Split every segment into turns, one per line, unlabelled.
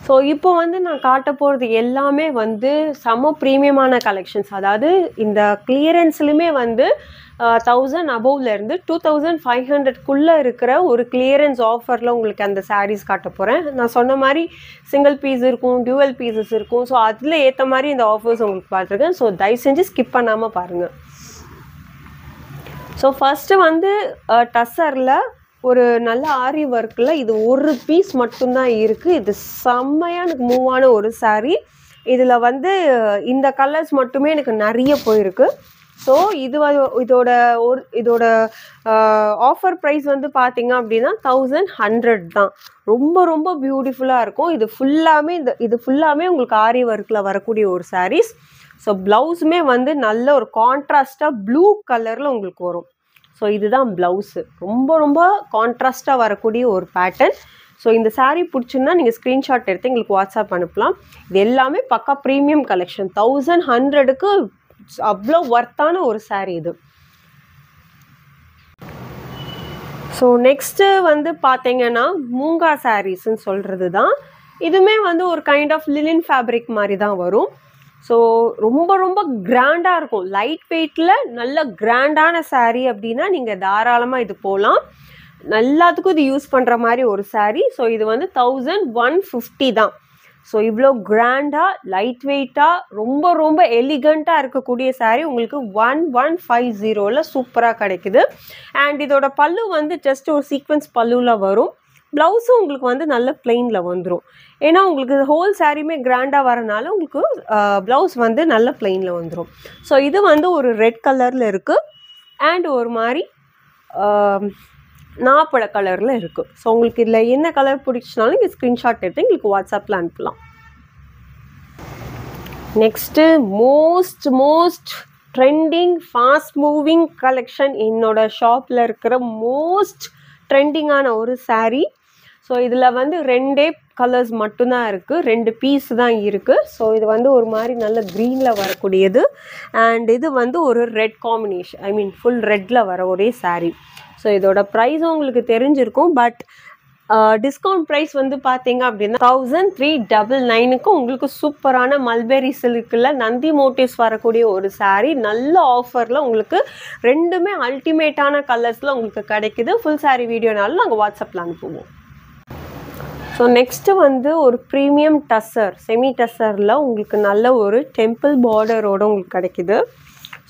So இப்போ வந்து நான் காட்ட போகிறது எல்லாமே வந்து செம ப்ரீமியமான கலெக்ஷன்ஸ். அதாவது இந்த கிளியரன்ஸ்லையுமே வந்து 1000 அபவ்லேருந்து 2500க்குள்ளே இருக்கிற ஒரு கிளியரன்ஸ் ஆஃபரில் உங்களுக்கு அந்த சாரீஸ் காட்ட போகிறேன். நான் சொன்ன மாதிரி சிங்கிள் பீஸ் இருக்கும், டியூவல் பீசஸ் இருக்கும். ஸோ அதில் ஏற்ற மாதிரி இந்த ஆஃபர்ஸ் உங்களுக்கு பார்த்துருக்கேன். ஸோ தயவு செஞ்சு ஸ்கிப் பண்ணாமல் பாருங்கள். ஸோ ஃபஸ்ட்டு வந்து டஸ்ஸரில் ஒரு நல்ல ஆரி ஒர்க்கில் இது ஒரு பீஸ் மட்டும்தான் இருக்குது. இது செம்மையாக எனக்கு மூவான ஒரு சாரீ. இதில் வந்து இந்த கலர்ஸ் மட்டுமே எனக்கு நிறைய போயிருக்கு. ஸோ இதோட ஆஃபர் ப்ரைஸ் வந்து பார்த்தீங்க அப்படின்னா 1100 தான். ரொம்ப ரொம்ப பியூட்டிஃபுல்லாக இருக்கும். இது ஃபுல்லாமே உங்களுக்கு ஆரி ஒர்க்கில் வரக்கூடிய ஒரு சாரீஸ். ஸோ ப்ளவுஸுமே வந்து நல்ல ஒரு கான்ட்ராஸ்டாக ப்ளூ கலரில் உங்களுக்கு வரும். ஸோ இதுதான் ப்ளவுஸு. ரொம்ப ரொம்ப கான்ட்ராஸ்டாக வரக்கூடிய ஒரு பேட்டர்ன். ஸோ இந்த சாரீ பிடிச்சுன்னா நீங்கள் ஸ்க்ரீன்ஷாட் எடுத்து எங்களுக்கு வாட்ஸ்அப் அனுப்பலாம். இது எல்லாமே பக்கா ப்ரீமியம் கலெக்ஷன். 1100க்கு அவ்வளோ ஒர்த்தான ஒரு சாரீ இது. ஸோ நெக்ஸ்ட்டு வந்து பார்த்தீங்கன்னா மூங்கா சாரீஸ்ன்னு சொல்கிறது தான். இதுவுமே வந்து ஒரு கைண்ட் ஆஃப் லிலின் ஃபேப்ரிக் மாதிரி தான் வரும். ஸோ ரொம்ப ரொம்ப கிராண்டாக இருக்கும். லைட் வெயிட்டில் நல்ல கிராண்டான சாரீ அப்படின்னா நீங்கள் தாராளமாக இது போகலாம். எல்லாத்துக்கும் இது யூஸ் பண்ணுற மாதிரி ஒரு சாரீ. ஸோ இது வந்து 1150 தான். ஸோ இவ்வளோ கிராண்டாக லைட் வெயிட்டாக ரொம்ப ரொம்ப எலிகண்ட்டாக இருக்கக்கூடிய சாரீ உங்களுக்கு 1150ல் சூப்பராக கிடைக்குது. அண்ட் இதோட பல்லு வந்து ஜஸ்ட் ஒரு சீக்வன்ஸ் பல்லுவில் வரும். ப்ளவுஸும் உங்களுக்கு வந்து நல்ல பிளெயினில் வந்துடும். ஏன்னா உங்களுக்கு ஹோல் சாரியுமே கிராண்டாக வரனால உங்களுக்கு ப்ளவுஸ் வந்து நல்ல பிளெயினில் வந்துடும். ஸோ இது வந்து ஒரு ரெட் கலரில் இருக்குது அண்ட் ஒரு மாதிரி நாப்பழ கலரில் இருக்குது. ஸோ உங்களுக்கு இதில் என்ன கலர் பிடிச்சினாலும் நீங்கள் ஸ்க்ரீன்ஷாட் எடுத்து எங்களுக்கு வாட்ஸ்அப்பில் அனுப்பலாம். Next most trending fast moving collection என்னோட ஷாப்பில் இருக்கிற மோஸ்ட் ட்ரெண்டிங்கான ஒரு சாரீ. ஸோ இதில் வந்து 2 கலர்ஸ் மட்டும்தான் இருக்குது, 2 பீஸ் தான் இருக்குது. ஸோ இது வந்து ஒரு மாதிரி நல்ல க்ரீனில் வரக்கூடியது அண்ட் இது வந்து ஒரு ரெட் காம்பினேஷன், ஃபுல் ரெட்டில் வர ஒரே சாரீ. ஸோ இதோட ப்ரைஸும் உங்களுக்கு தெரிஞ்சிருக்கும். பட் டிஸ்கவுண்ட் ப்ரைஸ் வந்து பார்த்தீங்க அப்படின்னா 1399க்கு உங்களுக்கு சூப்பரான மல்பெரி சில்கில் நந்தி மோட்டிவ்ஸ் வரக்கூடிய ஒரு சாரீ. நல்ல ஆஃபரில் உங்களுக்கு ரெண்டுமே அல்டிமேட்டான கலர்ஸில் உங்களுக்கு கிடைக்குது. ஃபுல் சாரீ வீடியோனாலும் நாங்கள் வாட்ஸ்அப்பில் அனுப்புவோம். ஸோ நெக்ஸ்ட்டு வந்து ஒரு ப்ரீமியம் டஸ்ஸர், செமி டஸ்ஸரில் உங்களுக்கு நல்ல ஒரு டெம்பிள் பார்டரோடு உங்களுக்கு கிடைக்குது.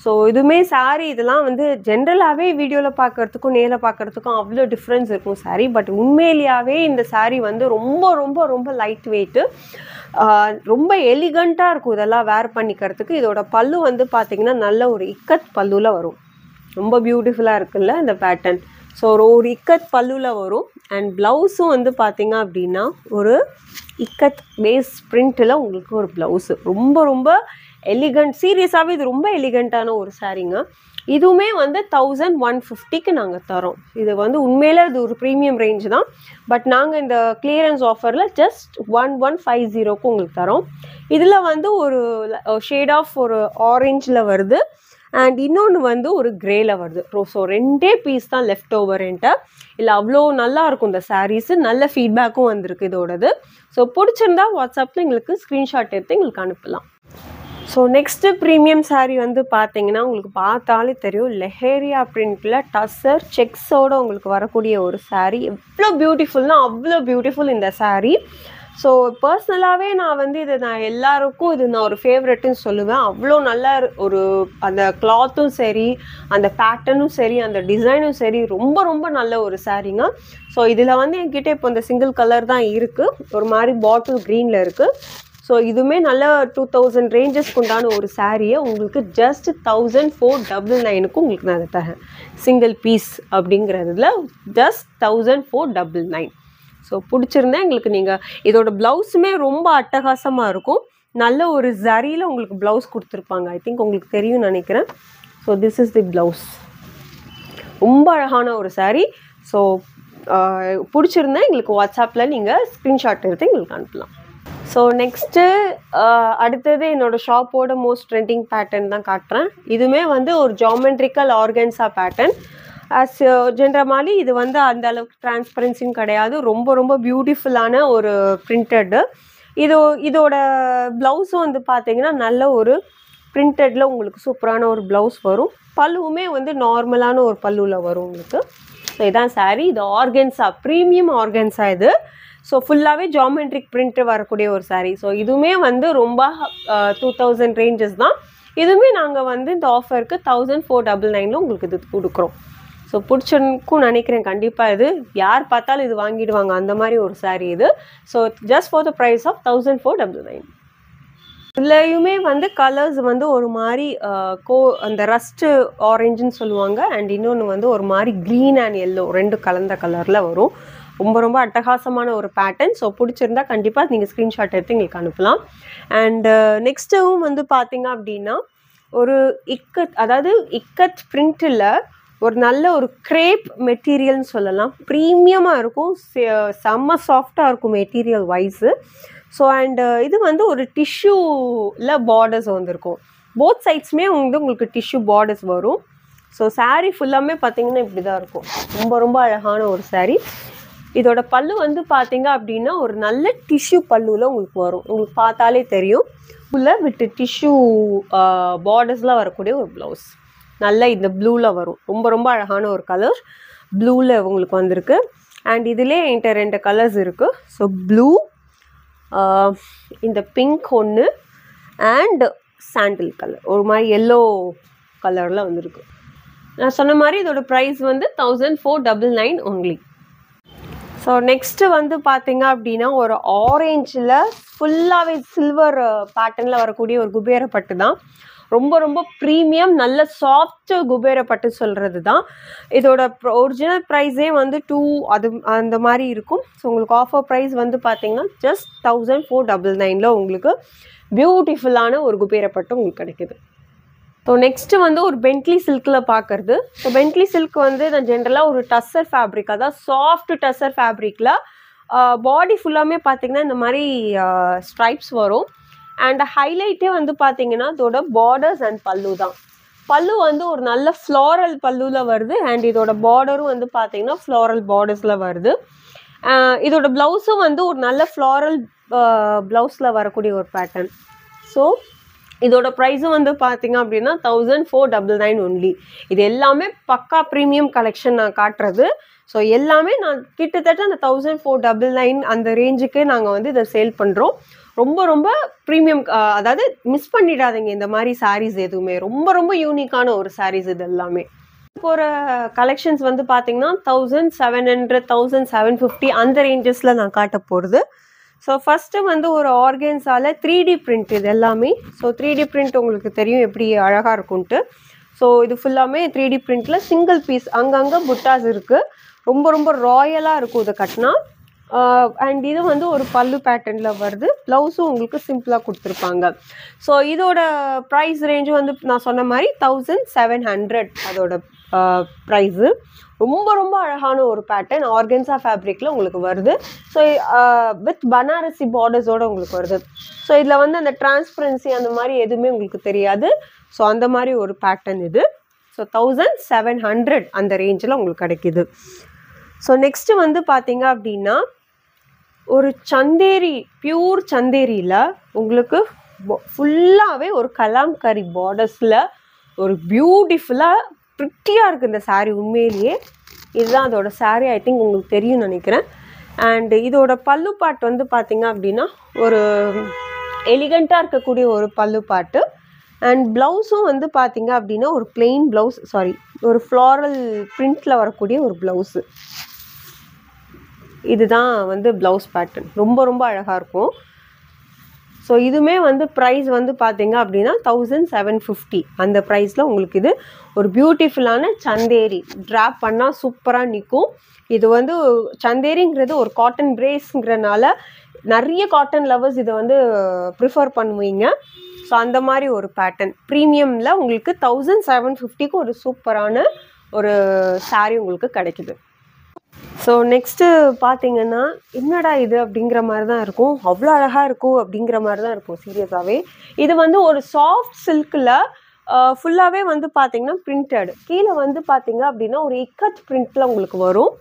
ஸோ இதுவுமே சாரீ இதெல்லாம் வந்து ஜென்ரலாகவே வீடியோவில் பார்க்குறதுக்கும் நேரில் பார்க்குறதுக்கும் அவ்வளோ டிஃப்ரென்ஸ் இருக்கும் சாரீ. பட் உண்மையிலேயே இந்த சாரீ வந்து ரொம்ப ரொம்ப ரொம்ப லைட் வெயிட்டு, ரொம்ப எலிகண்ட்டாக இருக்கும் இதெல்லாம் வேர் பண்ணிக்கிறதுக்கு. இதோட பல்லு வந்து பார்த்திங்கன்னா நல்ல ஒரு இக்கத் பல்லுவில் வரும். ரொம்ப பியூட்டிஃபுல்லாக இருக்குல்ல இந்த பேட்டர்ன். ஸோ ஒரு இக்கத் பல்லுவில் வரும் அண்ட் ப்ளவுஸும் வந்து பார்த்திங்க அப்படின்னா ஒரு இக்கத் பேஸ் பிரிண்ட்டில் உங்களுக்கு ஒரு ப்ளவுஸு. ரொம்ப ரொம்ப எலிகண்ட். சீரியஸாகவே இது ரொம்ப எலிகண்ட்டான ஒரு சாரீங்க. இதுவுமே வந்து 1150க்கு நாங்கள் தரோம். இது வந்து உண்மையிலே இது ஒரு ப்ரீமியம் ரேஞ்ச் தான். பட் நாங்கள் இந்த கிளியரன்ஸ் ஆஃபரில் ஜஸ்ட் 1150க்கு உங்களுக்கு தரோம். இதில் வந்து ஒரு ஷேட் ஆஃப் ஒரு ஆரஞ்சில் வருது அண்ட் இன்னொன்று வந்து ஒரு கிரேல வருது. ஸோ 2 பீஸ் தான் லெஃப்ட் ஓவர் என்கிட்ட. இல்லை அவ்வளோ நல்லாயிருக்கும் இந்த சாரீஸு. நல்ல ஃபீட்பேக்கும் வந்திருக்கு இதோடது. ஸோ பிடிச்சிருந்தா வாட்ஸ்அப்பில் எங்களுக்கு ஸ்க்ரீன்ஷாட் எடுத்து எங்களுக்கு அனுப்பலாம். ஸோ நெக்ஸ்ட்டு ப்ரீமியம் சாரீ வந்து பார்த்தீங்கன்னா உங்களுக்கு பார்த்தாலே தெரியும், லெஹேரியா பிரிண்டில் டஸ்ஸர் செக்ஸோடு உங்களுக்கு வரக்கூடிய ஒரு சாரீ. எவ்வளோ பியூட்டிஃபுல்னால் அவ்வளோ பியூட்டிஃபுல் இந்த சாரீ. ஸோ பர்சனலாகவே நான் வந்து நான் எல்லாருக்கும் நான் ஒரு ஃபேவரெட்டுன்னு சொல்லுவேன். அவ்வளோ நல்ல ஒரு அந்த கிளாத்தும் சரி, அந்த பேட்டர்னும் சரி, அந்த டிசைனும் சரி, ரொம்ப ரொம்ப நல்ல ஒரு சாரீங்க. ஸோ இதில் வந்து என்கிட்ட இப்போ இந்த சிங்கிள் கலர் தான் இருக்குது. ஒரு மாதிரி பாட்டில் க்ரீனில் இருக்குது. ஸோ இதுவுமே நல்ல 2000 ரேஞ்சஸ்க்கு உண்டான ஒரு சாரியை உங்களுக்கு ஜஸ்ட் 1499க்கு உங்களுக்கு நான் அதை தரேன். சிங்கிள் பீஸ் அப்படிங்கிறதுல ஜஸ்ட் 1499. ஸோ பிடிச்சிருந்தா எங்களுக்கு நீங்கள் இதோட ப்ளவுஸுமே ரொம்ப அட்டகாசமாக இருக்கும். நல்ல ஒரு ஜரியில் உங்களுக்கு ப்ளவுஸ் கொடுத்துருப்பாங்க. ஐ திங்க் உங்களுக்கு தெரியும்னு நினைக்கிறேன். So this is the blouse. ரொம்ப அழகான ஒரு சாரீ. ஸோ பிடிச்சிருந்தா எங்களுக்கு வாட்ஸ்அப்பில் நீங்கள் ஸ்க்ரீன்ஷாட் எடுத்து எங்களுக்கு அனுப்பலாம். ஸோ நெக்ஸ்ட்டு அடுத்தது என்னோடய ஷாப்போட மோஸ்ட் ட்ரெண்டிங் பேட்டர்ன் தான் காட்டுறேன். இதுவுமே வந்து ஒரு ஜாமெட்ரிக்கல் ஆர்கன்ஸா பேட்டர்ன். ஜென்ரமாலி இது வந்து அந்த அளவுக்கு டிரான்ஸ்பரன்சியும் கிடையாது. ரொம்ப ரொம்ப பியூட்டிஃபுல்லான ஒரு பிரிண்டடு. இதோட ப்ளவுஸும் வந்து பார்த்தீங்கன்னா நல்ல ஒரு பிரிண்டடில் உங்களுக்கு சூப்பரான ஒரு ப்ளவுஸ் வரும். பல்லுவுமே வந்து நார்மலான ஒரு பல்லுவில் வரும் உங்களுக்கு. ஸோ இதான் சாரீ. இது ஆர்கன்ஸா, ப்ரீமியம் ஆர்கன்ஸா இது. ஸோ ஃபுல்லாகவே ஜாமெட்ரிக் பிரிண்ட் வரக்கூடிய ஒரு சாரீ. ஸோ இதுவுமே வந்து ரொம்ப 2000 ரேஞ்சஸ் தான். இதுவுமே நாங்கள் வந்து இந்த ஆஃபருக்கு 1499 உங்களுக்கு இது கொடுக்குறோம். ஸோ பிடிச்சிருக்கும் நினைக்கிறேன். கண்டிப்பாக இது யார் பார்த்தாலும் இது வாங்கிடுவாங்க அந்த மாதிரி ஒரு சாரீ இது. So just for the price of 1499. இதுலேயுமே வந்து கலர்ஸ் வந்து ஒரு மாதிரி அந்த ரஸ்ட்டு ஆரஞ்சுன்னு சொல்லுவாங்க. அண்ட் இன்னொன்று வந்து ஒரு மாதிரி க்ரீன் அண்ட் எல்லோ ரெண்டு கலந்த கலரில் வரும். ரொம்ப ரொம்ப அட்டகாசமான ஒரு பேட்டர்ன். ஸோ பிடிச்சிருந்தா கண்டிப்பாக நீங்கள் ஸ்க்ரீன்ஷாட் எடுத்து எங்களுக்கு அனுப்பலாம். அண்டு நெக்ஸ்ட்டும் வந்து பார்த்தீங்க அப்படின்னா ஒரு இக்கத், அதாவது இக்கத் பிரிண்ட்டில் ஒரு நல்ல ஒரு கிரேப் மெட்டீரியல்னு சொல்லலாம். ப்ரீமியமாக இருக்கும், செம்ம சாஃப்டாக இருக்கும் மெட்டீரியல் வைஸு. ஸோ அண்டு இது வந்து ஒரு டிஷ்யூவில் பார்டர்ஸ் வந்திருக்கும். போத் சைட்ஸுமே வந்து உங்களுக்கு டிஷ்யூ பார்டர்ஸ் வரும். ஸோ சாரீ ஃபுல்லாமே பார்த்தீங்கன்னா இப்படி தான் இருக்கும். ரொம்ப ரொம்ப அழகான ஒரு சாரீ. இதோட பல்லு வந்து பார்த்தீங்க அப்படின்னா ஒரு நல்ல டிஷ்யூ பல்லுவில் உங்களுக்கு வரும். உங்களுக்கு பார்த்தாலே தெரியும். உள்ள விட்டு டிஷ்யூ பார்டர்ஸ்லாம் வரக்கூடிய ஒரு ப்ளவுஸ். நல்ல இந்த ப்ளூவில் வரும். ரொம்ப ரொம்ப அழகான ஒரு கலர் ப்ளூவில் உங்களுக்கு வந்திருக்கு. அண்ட் இதிலே என்கிட்ட 2 கலர்ஸ் இருக்குது. ஸோ ப்ளூ, இந்த பிங்க் ஒன்று, அண்ட் சாண்டில் கலர் ஒரு மாதிரி எல்லோ கலரில் வந்திருக்கு. நான் சொன்ன மாதிரி இதோட ப்ரைஸ் வந்து 1499 ஒன்லி. ஸோ நெக்ஸ்ட்டு வந்து பார்த்தீங்க அப்படின்னா ஒரு ஆரேஞ்சில் ஃபுல்லாகவே சில்வர் பேட்டர்னில் வரக்கூடிய ஒரு குபேரப்பட்டு தான். ரொம்ப ரொம்ப ப்ரீமியம், நல்ல சாஃப்ட் குபேரப்பட்டு சொல்கிறது தான். இதோட ஒரிஜினல் ப்ரைஸே வந்து அந்த மாதிரி இருக்கும். ஸோ உங்களுக்கு ஆஃபர் ப்ரைஸ் வந்து பார்த்தீங்கன்னா ஜஸ்ட் 1499 உங்களுக்கு பியூட்டிஃபுல்லான ஒரு குபேரப்பட்டு உங்களுக்கு கிடைக்குது. ஸோ நெக்ஸ்ட்டு வந்து ஒரு பென்ட்லி சில்கில் பார்க்குறது. ஸோ பென்ட்லி சில்க் வந்து நான் ஜென்ரலாக ஒரு டஸ்ஸர் ஃபேப்ரிக், அதாவது சாஃப்ட் டஸ்ஸர் ஃபேப்ரிக்கில் பாடி ஃபுல்லாமே பார்த்திங்கன்னா இந்த மாதிரி ஸ்ட்ரைப்ஸ் வரும். அண்ட் ஹைலைட்டே வந்து பார்த்திங்கன்னா இதோட பார்டர்ஸ் அண்ட் பல்லு தான். பல்லு வந்து ஒரு நல்ல ஃப்ளாரல் பல்லுவில் வருது. அண்ட் இதோட பார்டரும் வந்து பார்த்திங்கன்னா ஃப்ளாரல் பார்டர்ஸில் வருது. இதோட ப்ளவுஸும் வந்து ஒரு நல்ல ஃப்ளாரல் ப்ளவுஸில் வரக்கூடிய ஒரு பேட்டர்ன். ஸோ இதோட ப்ரைஸும் வந்து பார்த்திங்க அப்படின்னா 1499 ஒன்லி. இது எல்லாமே பக்கா ப்ரீமியம் கலெக்ஷன் நான் காட்டுறது. ஸோ எல்லாமே நான் கிட்டத்தட்ட அந்த 1499 அந்த ரேஞ்சுக்கு நாங்கள் வந்து இதை சேல் பண்ணுறோம். ரொம்ப ரொம்ப ப்ரீமியம், அதாவது மிஸ் பண்ணிடாதீங்க இந்த மாதிரி சாரீஸ் எதுவுமே. ரொம்ப ரொம்ப யூனிக்கான ஒரு சாரீஸ் இது எல்லாமே. போகிற கலெக்ஷன்ஸ் வந்து பார்த்திங்கன்னா 1700, 1750 அந்த ரேஞ்சஸில் நான் காட்ட போகிறது. ஸோ ஃபஸ்ட்டு வந்து ஒரு ஆர்கன்ஸால் 3D பிரிண்ட் இது எல்லாமே. ஸோ 3D பிரிண்ட் உங்களுக்கு தெரியும் எப்படி அழகாக இருக்கும்ன்ட்டு. ஸோ இது ஃபுல்லாமே 3D பிரிண்ட்டில் சிங்கிள் பீஸ் அங்கங்கே புட்டாஸ் இருக்குது. ரொம்ப ரொம்ப ராயலாக இருக்கும் இதை கட்டினா. அண்ட் இது வந்து ஒரு பல்லு பேட்டர்னில் வருது. ப்ளவுஸும் உங்களுக்கு சிம்பிளாக கொடுத்துருப்பாங்க. ஸோ இதோட ப்ரைஸ் ரேஞ்சு வந்து நான் சொன்ன மாதிரி 1700 அதோட ப்ரைஸு. ரொம்ப ரொம்ப அழகான ஒரு பேட்டர்ன் ஆர்கன்ஸா ஃபேப்ரிக்கில் உங்களுக்கு வருது. ஸோ வித் பனாரசி பார்டர்ஸோடு உங்களுக்கு வருது. ஸோ இதில் வந்து அந்த டிரான்ஸ்பரன்சி அந்த மாதிரி எதுவுமே உங்களுக்கு தெரியாது. ஸோ அந்த மாதிரி ஒரு பேட்டர்ன் இது. ஸோ 1700 அந்த ரேஞ்சில் உங்களுக்கு கிடைக்கிது. ஸோ நெக்ஸ்ட்டு வந்து பார்த்தீங்க அப்படின்னா ஒரு சந்தேரி, பியூர் சந்தேரியில் உங்களுக்கு ஃபுல்லாகவே ஒரு கலாம்கரி பார்டர்ஸில் ஒரு பியூட்டிஃபுல்லாக ப்ரிட்டியாக இருக்குது இந்த சாரீ. உண்மையிலேயே இதுதான் அதோட சாரீ. ஐ திங்க் உங்களுக்கு தெரியும்னு நினைக்கிறேன். அண்டு இதோட பல்லு பாட்டு வந்து பார்த்திங்க அப்படின்னா ஒரு எலிகண்ட்டாக இருக்கக்கூடிய ஒரு பல்லு பாட்டு. அண்ட் ப்ளவுஸும் வந்து பார்த்திங்க அப்படின்னா ஒரு பிளெயின் ப்ளவுஸ், ஒரு ஃப்ளாரல் பிரிண்டில் வரக்கூடிய ஒரு ப்ளவுஸு. இதுதான் வந்து ப்ளவுஸ் பேட்டர்ன். ரொம்ப ரொம்ப அழகாக இருக்கும். ஸோ இதுவுமே வந்து ப்ரைஸ் வந்து பார்த்திங்க அப்படின்னா 1750 அந்த ப்ரைஸில் உங்களுக்கு இது ஒரு பியூட்டிஃபுல்லான சந்தேரி ட்ராப் பண்ணால் சூப்பராக நிற்கும். இது வந்து சந்தேரிங்கிறது ஒரு காட்டன் பிரேஸ்ங்கிறனால நிறைய காட்டன் லவர்ஸ் இதை வந்து ப்ரிஃபர் பண்ணுவீங்க. ஸோ அந்த மாதிரி ஒரு பேட்டர்ன் ப்ரீமியமில் உங்களுக்கு 1750க்கு ஒரு சூப்பரான ஒரு சாரீ உங்களுக்கு கிடைக்குது. ஸோ நெக்ஸ்ட்டு பார்த்திங்கன்னா என்னடா இது அப்படிங்கிற மாதிரி தான் இருக்கும். அவ்வளோ அழகாக இருக்கும் அப்படிங்கிற மாதிரி தான் இருக்கும் சீரியஸாகவே. இது வந்து ஒரு சாஃப்ட் சில்கில் ஃபுல்லாகவே வந்து பார்த்திங்கன்னா பிரிண்டட். கீழே வந்து பார்த்திங்க அப்படின்னா ஒரு இக்கட் பிரிண்ட்டில் உங்களுக்கு வரும்.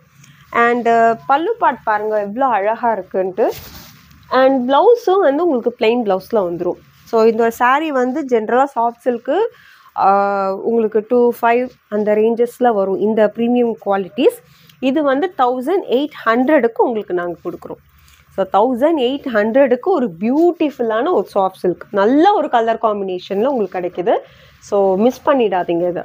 அண்டு பல்லு பாட் பாருங்கள் எவ்வளோ அழகாக இருக்குன்ட்டு. அண்ட் ப்ளவுஸும் வந்து உங்களுக்கு பிளெயின் ப்ளவுஸில் வந்துடும். ஸோ இந்த saree வந்து ஜென்ரலாக சாஃப்ட் சில்க்கு உங்களுக்கு 2,500 அந்த ரேஞ்சஸில் வரும் இந்த ப்ரீமியம் குவாலிட்டிஸ். இது வந்து 1,800க்கு உங்களுக்கு நாங்கள் கொடுக்குறோம். ஸோ 1,800க்கு ஒரு பியூட்டிஃபுல்லான ஒரு சாஃப்ட் சில்க், நல்ல ஒரு கலர் காம்பினேஷனில் உங்களுக்கு கிடைக்கிது. ஸோ மிஸ் பண்ணிடாதீங்க இதை.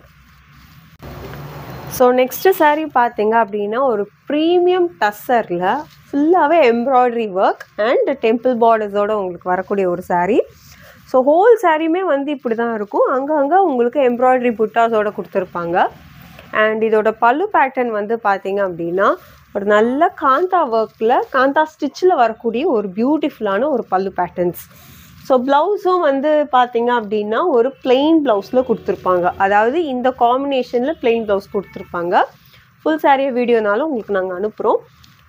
ஸோ நெக்ஸ்ட்டு saree பார்த்தீங்க அப்படின்னா ஒரு ப்ரீமியம் டஸ்ஸரில் ஃபுல்லாகவே எம்ப்ராய்டரி ஒர்க் அண்ட் டெம்பிள் பார்டர்ஸோடு உங்களுக்கு வரக்கூடிய ஒரு saree. ஸோ ஹோல் சாரியுமே வந்து இப்படி தான் இருக்கும். அங்கங்கே உங்களுக்கு எம்ப்ராய்டரி புட்டாஸோடு கொடுத்துருப்பாங்க. அண்ட் இதோட பல்லு பேட்டர்ன் வந்து பார்த்தீங்க அப்படின்னா ஒரு நல்ல காந்தா ஒர்க்கில் காந்தா ஸ்டிச்சில் வரக்கூடிய ஒரு பியூட்டிஃபுல்லான ஒரு பல்லு பேட்டர்ன்ஸ். ஸோ ப்ளவுஸும் வந்து பார்த்தீங்க அப்படின்னா ஒரு பிளெயின் ப்ளவுஸில் கொடுத்துருப்பாங்க. அதாவது இந்த காம்பினேஷனில் பிளெயின் ப்ளவுஸ் கொடுத்துருப்பாங்க. ஃபுல் சாரியை வீடியோனாலும் உங்களுக்கு நாங்கள் அனுப்புகிறோம்.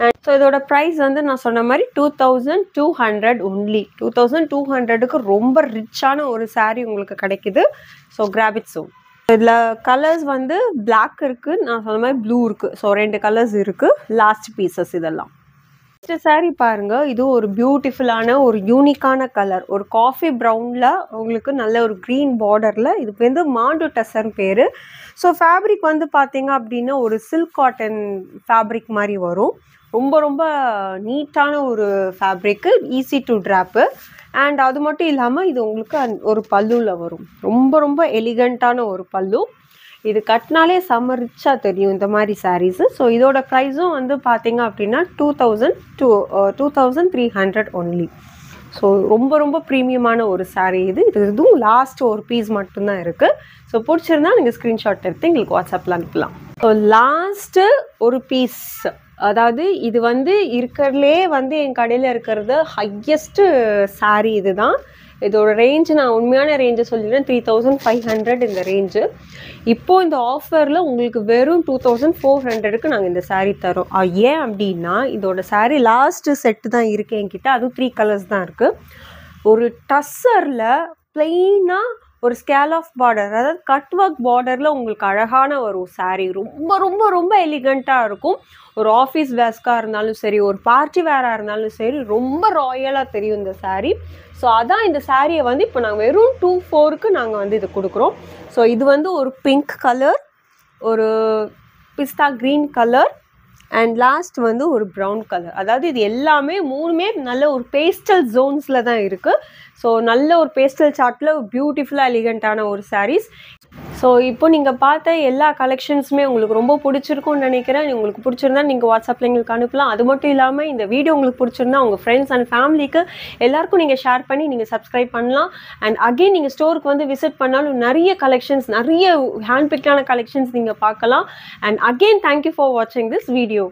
அண்ட் ஸோ இதோட ப்ரைஸ் வந்து நான் சொன்ன மாதிரி 2,200 ஒன்லி. 2,200க்கு ரொம்ப ரிச்சான ஒரு saree உங்களுக்கு கிடைக்குது. ஸோ கிராப் இட் சூன். இதில் கலர்ஸ் வந்து பிளாக் இருக்குது, நான் சொன்ன மாதிரி ப்ளூ இருக்குது. ஸோ 2 கலர்ஸ் இருக்குது. லாஸ்ட் பீசஸ் இதெல்லாம். நெக்ஸ்ட் saree பாருங்கள். இது ஒரு பியூட்டிஃபுல்லான ஒரு யூனிக்கான கலர், ஒரு காஃபி ப்ரௌனில் உங்களுக்கு நல்ல ஒரு க்ரீன் பார்டரில். இதுக்கு வந்து மாண்டு டஸ்ஸர்னு பேர். ஸோ ஃபேப்ரிக் வந்து பார்த்தீங்க அப்படின்னா ஒரு சில்க் காட்டன் ஃபேப்ரிக் மாதிரி வரும். ரொம்ப ரொம்ப நீட்டான ஒரு fabric, easy to drop. And அது மட்டும் இல்லாமல் இது உங்களுக்கு ஒரு பல்லுவில் வரும். ரொம்ப ரொம்ப எலிகண்ட்டான ஒரு பல்லு. இது கட்டினாலே செம்ம ரிச்சாக தெரியும் இந்த மாதிரி சாரீஸு. ஸோ இதோட ப்ரைஸும் வந்து பார்த்தீங்க அப்படின்னா 2,300 ஒன்லி. ஸோ ரொம்ப ரொம்ப ப்ரீமியமான ஒரு saree இது. இதுவும் லாஸ்ட் ஒரு பீஸ் மட்டும்தான் இருக்குது. ஸோ பிடிச்சிருந்தா நீங்கள் ஸ்க்ரீன்ஷாட் எடுத்து எங்களுக்கு வாட்ஸ்அப்பில் அனுப்பலாம். ஸோ லாஸ்ட்டு ஒரு பீஸ், அதாவது இது வந்து இருக்கிறதுலே வந்து என் கடையில் இருக்கிறது ஹையஸ்ட்டு saree இது தான். இதோட ரேஞ்சு நான் உண்மையான ரேஞ்சை சொல்லிடுறேன், 3,500 இந்த ரேஞ்சு. இப்போது இந்த ஆஃபரில் உங்களுக்கு வெறும் 2,400க்கு நாங்கள் இந்த saree தரோம். ஏன் அப்படின்னா இதோட saree லாஸ்ட்டு செட்டு தான் இருக்குது என்கிட்ட. அதுவும் 3 கலர்ஸ் தான் இருக்குது. ஒரு டஸ்ஸரில் பிளெயினாக ஒரு ஸ்கேல் ஆஃப் பார்டர், அதாவது கட் ஒர்க் பார்டரில் உங்களுக்கு அழகான ஒரு saree, ரொம்ப ரொம்ப ரொம்ப எலிகண்ட்டாக இருக்கும். ஒரு ஆஃபீஸ் வேஸ்க்காக இருந்தாலும் சரி, ஒரு பார்ட்டி வேராக இருந்தாலும் சரி, ரொம்ப ராயலாக தெரியும் இந்த saree. ஸோ அதான் இந்த சாரியை வந்து இப்போ நாங்கள் வெறும் 2,400க்கு நாங்கள் வந்து இது கொடுக்குறோம். ஸோ இது வந்து ஒரு பிங்க் கலர், ஒரு பிஸ்தா க்ரீன் கலர் அண்ட் லாஸ்ட் வந்து ஒரு ப்ரௌன் கலர். அதாவது இது எல்லாமே மூணுமே நல்ல ஒரு பேஸ்டல் ஜோன்ஸில் தான் இருக்குது. ஸோ நல்ல ஒரு பேஸ்டல் சார்ட்டில் ஒரு பியூட்டிஃபுல்லாக எலிகண்ட்டான ஒரு சாரீஸ். ஸோ இப்போ நீங்கள் பார்த்த எல்லா கலெக்ஷன்ஸுமே உங்களுக்கு ரொம்ப பிடிச்சிருக்கும்னு நினைக்கிறேன். உங்களுக்கு பிடிச்சிருந்தா நீங்கள் வாட்ஸ்அப்பில் எங்களுக்கு அனுப்பலாம். அது மட்டும் இல்லாமல் இந்த வீடியோ உங்களுக்கு பிடிச்சிருந்தா உங்கள் ஃப்ரெண்ட்ஸ் அண்ட் ஃபேமிலிக்கு எல்லாருக்கும் நீங்கள் ஷேர் பண்ணி நீங்கள் சப்ஸ்கிரைப் பண்ணலாம். அண்ட் அகெயின் நீங்கள் ஸ்டோருக்கு வந்து விசிட் பண்ணாலும் நிறைய கலெக்ஷன்ஸ், நிறைய ஹேண்ட் பிக்கான கலெக்ஷன்ஸ் நீங்கள் பார்க்கலாம். அண்ட் அகெயின் தேங்க்யூ ஃபார் வாட்சிங் திஸ் வீடியோ.